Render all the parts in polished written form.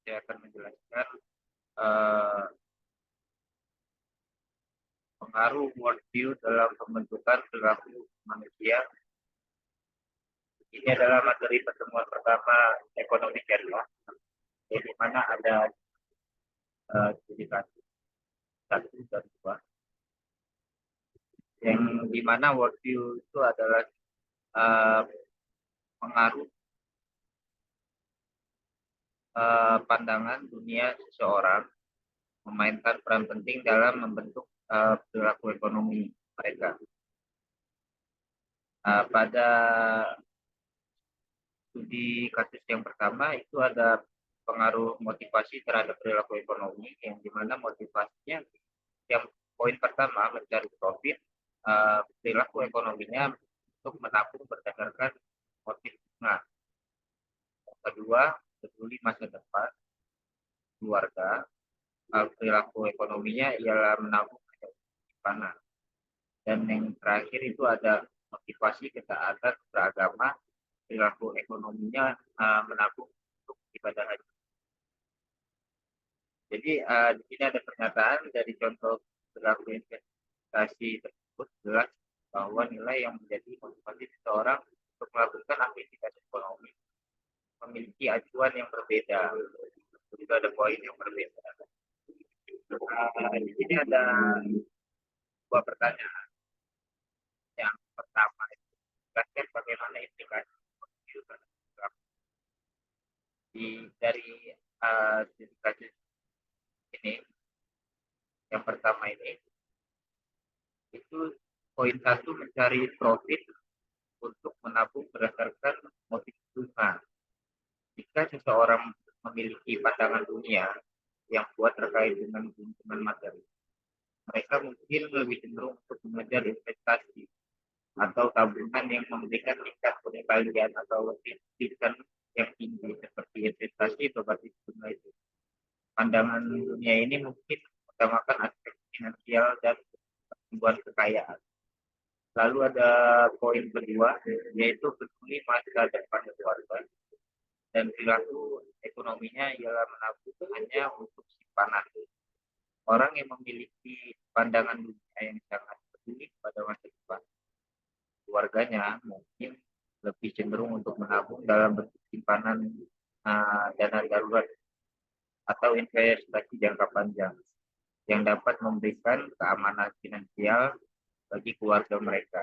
saya akan menjelaskan eh, pengaruh worldview dalam pembentukan perilaku manusia. Ini adalah materi pertemuan pertama ekonomi syariah, di mana ada studi kasus satu dan dua, yang di mana worldview itu adalah eh, pengaruh pandangan dunia seseorang memainkan peran penting dalam membentuk perilaku ekonomi mereka. Pada studi kasus yang pertama itu ada pengaruh motivasi terhadap perilaku ekonomi, yang dimana motivasinya yang poin pertama mencari profit, perilaku ekonominya untuk menabung berdasarkan motif bunga. Yang kedua, peduli masa depan keluarga, perilaku ekonominya ialah menabung simpanan. Dan yang terakhir itu ada motivasi ketaatan beragama, perilaku ekonominya menabung untuk ibadah haji. Jadi di sini ada pernyataan dari contoh perilaku investasi tersebut jelas bahwa nilai yang menjadi motivasi seseorang untuk melakukan aktivitas ekonomi memiliki acuan yang berbeda. Itu ada poin yang berbeda. Di sini ada dua pertanyaan. Yang pertama, jelaskan bagaimana implikasi dari kasus ini. Yang pertama ini itu poin satu, mencari profit untuk menabung berdasarkan motif bunga. Jika seseorang memiliki pandangan dunia yang kuat terkait dengan keuntungan materi, mereka mungkin lebih cenderung untuk mengejar investasi atau tabungan yang memberikan tingkat kembalian atau return yang tinggi seperti investasi atau basis bunga itu. Pandangan dunia ini mungkin mengutamakan aspek finansial dan pertumbuhan kekayaan. Lalu ada poin kedua, yaitu peduli masa depan keluarga dan perilaku ekonominya ialah menabung hanya untuk simpanan. Orang yang memiliki pandangan dunia yang sangat peduli pada masa depan keluarganya mungkin lebih cenderung untuk menabung dalam bentuk simpanan dana darurat atau investasi jangka panjang yang dapat memberikan keamanan finansial bagi keluarga mereka.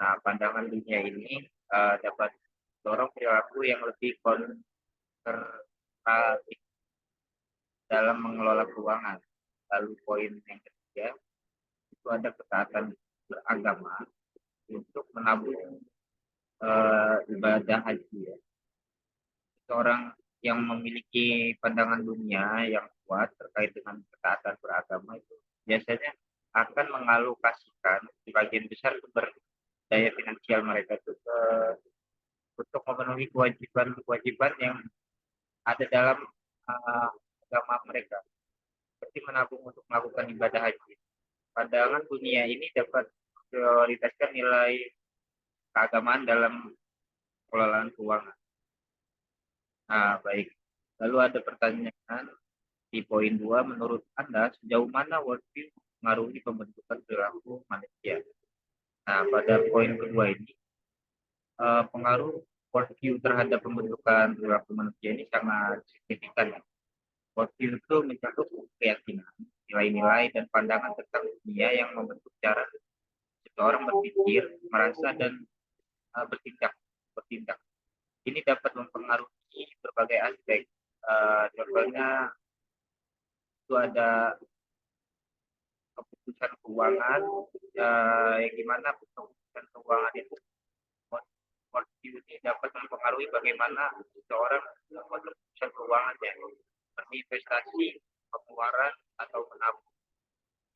Nah, pandangan dunia ini dapat mendorong perilaku yang lebih konservatif dalam mengelola keuangan. Lalu poin yang ketiga itu ada ketaatan beragama untuk menabung ibadah haji. Ya. Seorang yang memiliki pandangan dunia yang kuat terkait dengan ketaatan beragama itu biasanya akan mengalokasikan sebagian besar sumber daya finansial mereka itu untuk memenuhi kewajiban-kewajiban yang ada dalam agama mereka, seperti menabung untuk melakukan ibadah haji. Pandangan dunia ini dapat prioritaskan nilai keagamaan dalam pengelolaan keuangan. Nah, baik. Lalu ada pertanyaan di poin 2, menurut Anda sejauh mana worldview mengaruhi pembentukan perilaku manusia? Nah, pada poin kedua ini, pengaruh worldview terhadap pembentukan perilaku manusia ini sangat signifikan. Worldview itu mencakup keyakinan, nilai-nilai, dan pandangan tentang dunia yang membentuk cara seseorang berpikir, merasa, dan bertindak. Ini dapat mempengaruhi berbagai aspek. Contohnya itu ada keputusan keuangan, yang dimana keputusan keuangan itu worldview ini dapat mempengaruhi bagaimana seseorang membuat keputusan keuangannya, seperti investasi, pengeluaran, atau menabung.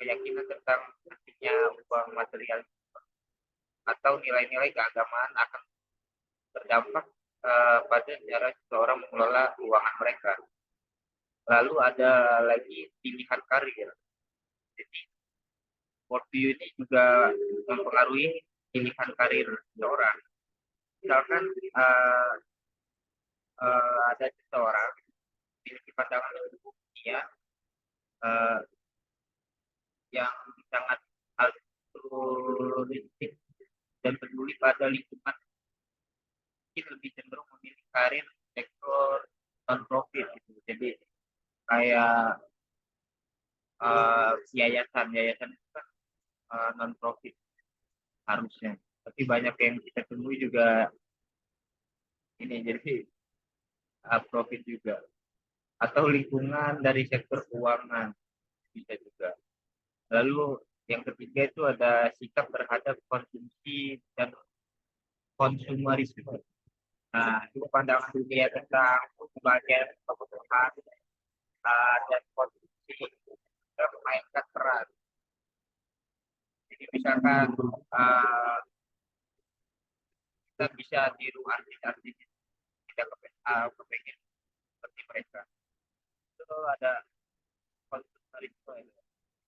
Keyakinan tentang nantinya uang material atau nilai-nilai keagamaan akan berdampak pada cara seseorang mengelola keuangan mereka. Lalu ada lagi pilihan karir. Jadi worldview ini juga mempengaruhi pilihan karir seseorang. Misalkan ada seseorang memiliki pandangan dunia uh, yang sangat altruistik dan peduli pada lingkungan, mungkin lebih cenderung memilih karir sektor non profit gitu. Jadi kayak yayasan itu kan non profit harusnya, tapi banyak yang kita temui juga ini jadi profit juga, atau lingkungan dari sektor keuangan bisa juga. Lalu yang ketiga itu ada sikap terhadap konsumsi dan konsumerisme. Nah, itu pandangan dunia tentang kebahagiaan kebutuhan dan konsumsi yang memainkan peran. Jadi misalkan kita bisa tiru artis-artis tidak kepengen seperti mereka. Itu ada konsumerisme itu.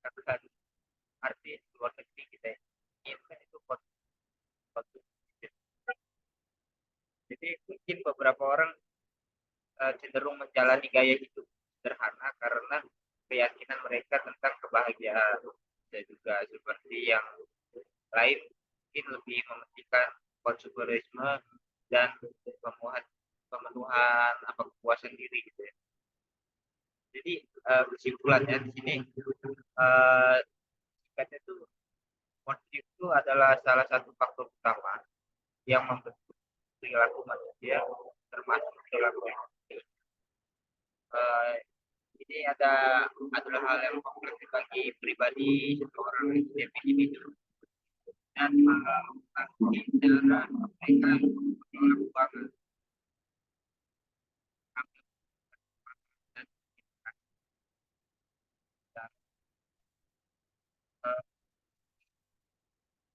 Katakan artis luar negeri kita ini kan itu konsumsi. Jadi mungkin beberapa orang cenderung menjalani gaya hidup sederhana karena keyakinan mereka tentang kebahagiaan. Dan juga seperti yang lain mungkin lebih mementingkan konsumerisme dan pemenuhan apa kepuasan diri gitu ya. Jadi kesimpulannya di sini singkatnya itu motif itu adalah salah satu faktor utama yang membentuk perilaku manusia, termasuk perilaku ekonomi. Ini adalah hal yang kompleks bagi pribadi seseorang individu dan mengatasi cara mereka melakukan dan uh,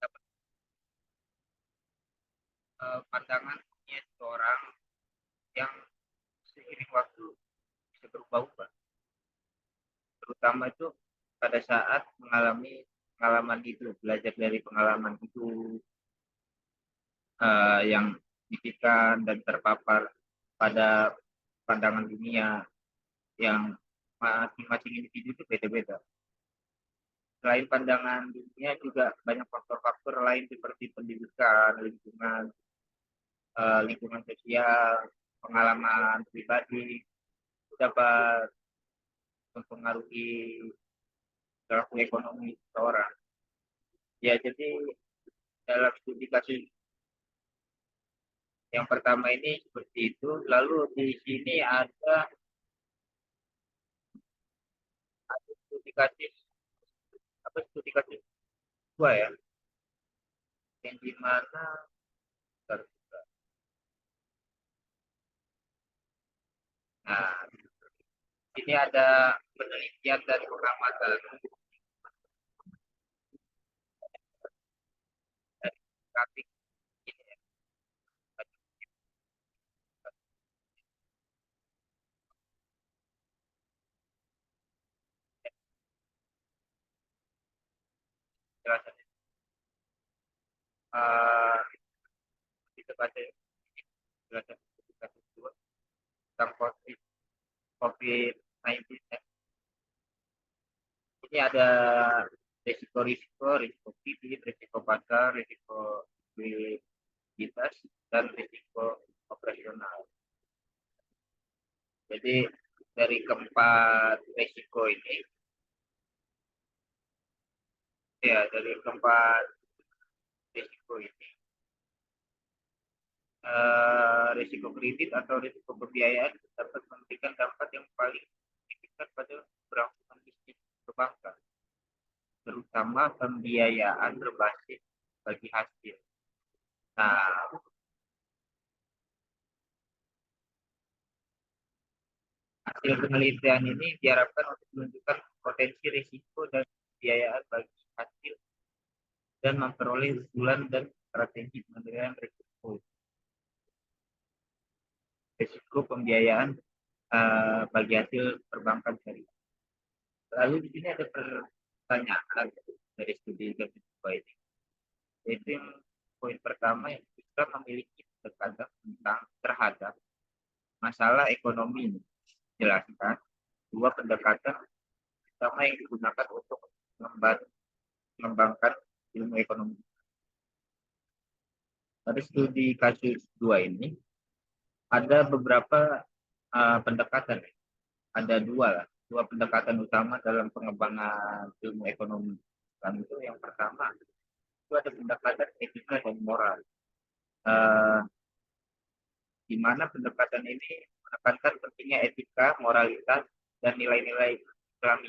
dapat pandangan seseorang yang seiring waktu bisa berubah-ubah, terutama itu pada saat mengalami pengalaman hidup, belajar dari pengalaman hidup yang signifikan dan terpapar pada pandangan dunia yang masing-masing individu itu beda-beda. Selain pandangan dunia juga banyak faktor-faktor lain seperti pendidikan, lingkungan sosial, pengalaman pribadi dapat mempengaruhi perilaku ekonomi seseorang. Ya, jadi dalam studi kasus yang pertama ini seperti itu. Lalu di sini ada studi kasus studi kasus dua ya, yang dimana nah ini ada penelitian dan pengamatan dari grafik ini ya. Jelasan kita baca jelasan kasus dua tentang COVID-19. Ini ada risiko-risiko, risiko kredit, risiko pasar, risiko likuiditas, dan risiko operasional. Jadi dari keempat risiko ini, risiko ini, risiko kredit atau risiko pembiayaan dapat memberikan dampak yang paling signifikan pada berlangsungan bisnis perbankan, terutama pembiayaan berbasis bagi hasil. Nah, hasil penelitian ini diharapkan untuk menunjukkan potensi risiko dan pembiayaan bagi hasil dan memperoleh usulan dan strategi pengendalian risiko pembiayaan bagi hasil perbankan syariah. Lalu di sini ada pertanyaan dari studi kedua ini, yaitu yang poin pertama yang kita memiliki tekanan tentang terhadap masalah ekonomi. jelaskan dua pendekatan utama yang digunakan untuk mengembangkan ilmu ekonomi. Pada studi kasus 2 ini ada beberapa pendekatan, ada dua pendekatan utama dalam pengembangan ilmu ekonomi. Dan itu yang pertama itu ada pendekatan etika dan moral, di mana pendekatan ini menekankan pentingnya etika, moralitas, dan nilai-nilai Islami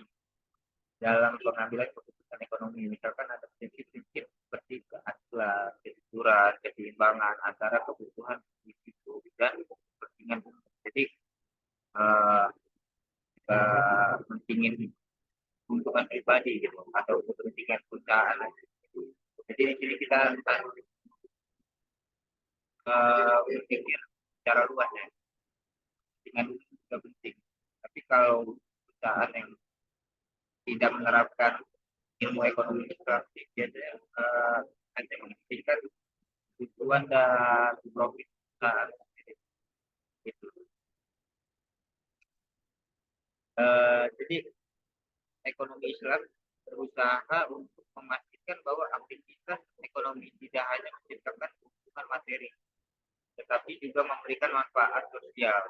dalam pengambilan keputusan ekonomi. Misalkan ada prinsip-prinsip seperti keadilan, kejujuran, keseimbangan antara kebutuhan individu dan kepentingan umum. Jadi mentingin keuntungan pribadi gitu atau kepentingan perusahaan. Jadi di sini kita berpikir secara luas ya, dengan umum juga penting. Tapi kalau perusahaan yang tidak menerapkan ilmu ekonomi praktik, biasanya hanya menginginkan tujuan dan profit perusahaan. Gitu. Jadi ekonomi Islam berusaha untuk memastikan bahwa aktivitas ekonomi tidak hanya menciptakan keuntungan materi, tetapi juga memberikan manfaat sosial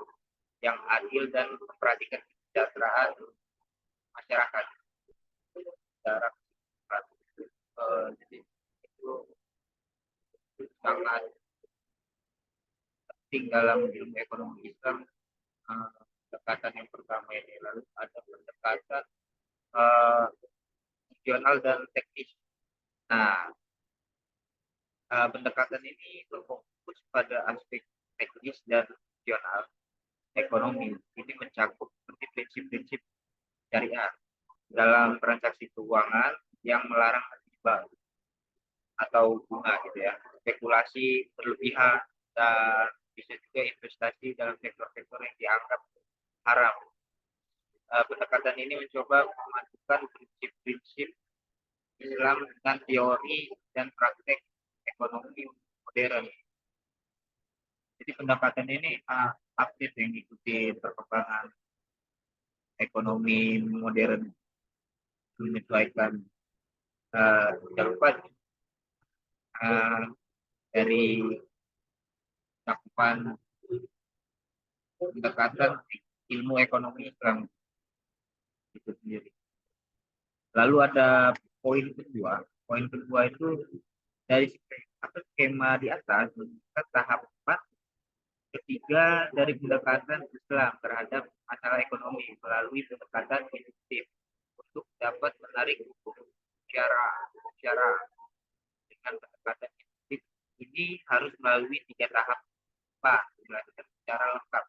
yang adil dan memperhatikan kesejahteraan masyarakat secara jadi itu sangat penting dalam ilmu ekonomi Islam. Pendekatan yang pertama ini, lalu ada pendekatan fungsional dan teknis. Nah, pendekatan ini berfokus pada aspek teknis dan fungsional ekonomi. Ini mencakup seperti prinsip-prinsip syariah dalam transaksi keuangan yang melarang riba atau bunga gitu ya, spekulasi berlebihan, dan bisa juga investasi dalam sektor-sektor yang dianggap haram. Pendekatan ini mencoba memadukan prinsip-prinsip Islam dengan teori dan praktek ekonomi modern. Jadi pendekatan ini aktif yang mengikuti perkembangan ekonomi modern, menyesuaikan jawaban dari cakupan pendekatan ilmu ekonomi Islam itu sendiri. Lalu ada poin kedua itu dari skema di atas, tahap 4 ketiga dari pendekatan Islam terhadap masalah ekonomi melalui pendekatan induktif untuk dapat menarik hukum secara dengan pendekatan induktif ini harus melalui 3 tahap dijelaskan secara lengkap.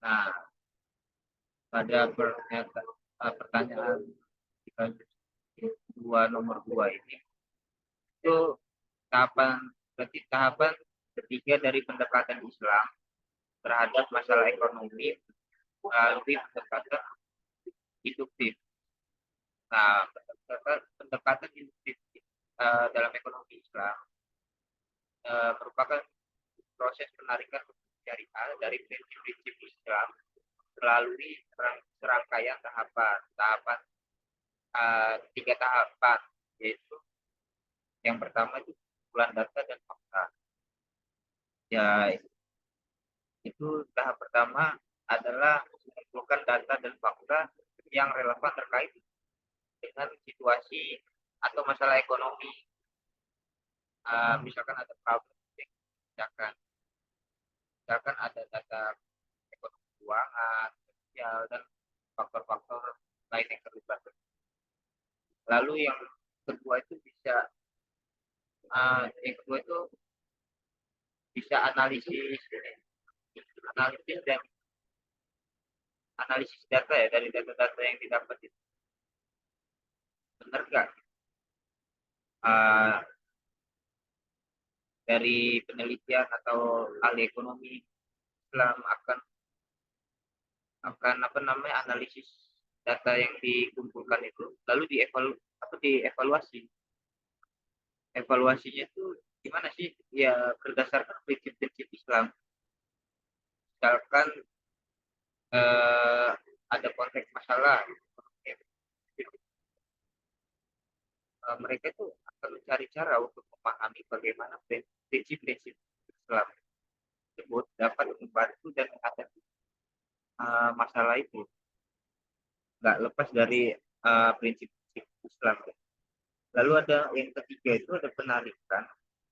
Nah, pada pertanyaan nomor 2 ini itu tahapan ketiga dari pendekatan Islam terhadap masalah ekonomi melalui pendekatan induktif. Nah, pendekatan induktif dalam ekonomi Islam merupakan proses penarikan syariah dari prinsip-prinsip Islam melalui serangkaian tahapan 3 tahapan, yaitu yang pertama itu kumpulan data dan fakta. Ya, itu tahap pertama adalah mengumpulkan data dan fakta yang relevan terkait dengan situasi atau masalah ekonomi. Misalkan ada problem, misalkan ada data ekonomi keuangan, sosial, dan faktor-faktor lain yang terlibat. Lalu yang kedua itu bisa analisis dan analisis data ya, dari data-data yang didapat itu benar nggak dari penelitian atau ahli ekonomi Islam akan analisis data yang dikumpulkan itu, lalu evaluasinya itu gimana sih ya, berdasarkan prinsip-prinsip Islam. Misalkan eh, ada konteks masalah, mereka itu akan mencari cara untuk memahami bagaimana prinsip-prinsip Islam tersebut dapat membantu dan menghadapi masalah itu, nggak lepas dari prinsip-prinsip Islam. Lalu ada yang ketiga itu ada penarikan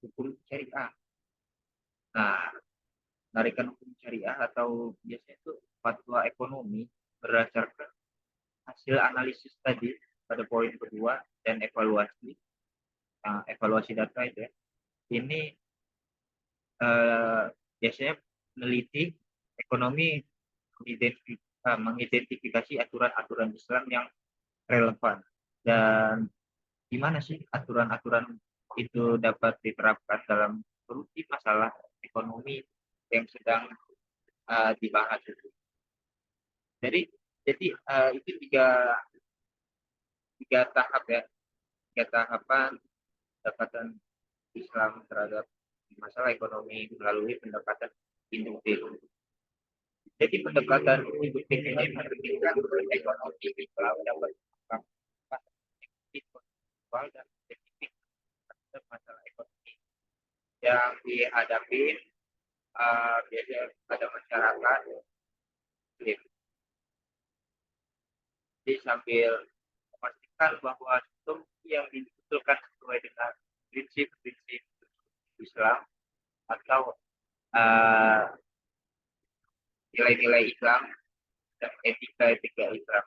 hukum syariah. Nah, penarikan hukum syariah atau biasanya itu fatwa ekonomi berdasarkan hasil analisis tadi pada poin kedua dan evaluasi data itu ya. Ini biasanya meneliti ekonomi mengidentifikasi aturan-aturan Islam yang relevan dan gimana sih aturan-aturan itu dapat diterapkan dalam solusi masalah ekonomi yang sedang dibahas itu. Jadi itu tiga tahap ya, tiga tahapan pendekatan Islam terhadap masalah ekonomi melalui pendekatan induktif. Jadi pendekatan induktif ini memberikan ekonomi Islam dapat kontekstual dan spesifik terhadap masalah ekonomi yang dihadapi biasanya pada masyarakat. Jadi sambil memastikan bahwa solusi yang diusulkan sesuai dengan prinsip-prinsip Islam atau nilai-nilai Islam dan etika-etika Islam.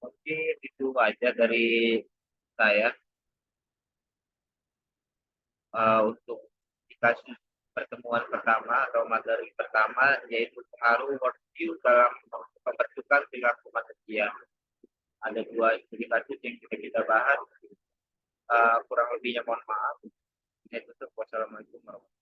Oke, itu aja dari saya untuk dikasih pertemuan pertama atau materi pertama, yaitu pengaruh worldview dalam pembentukan perilaku manusia. Ada dua studi kasus yang kita bahas. Kurang lebihnya mohon maaf. Wassalamualaikum warahmatullahi wabarakatuh.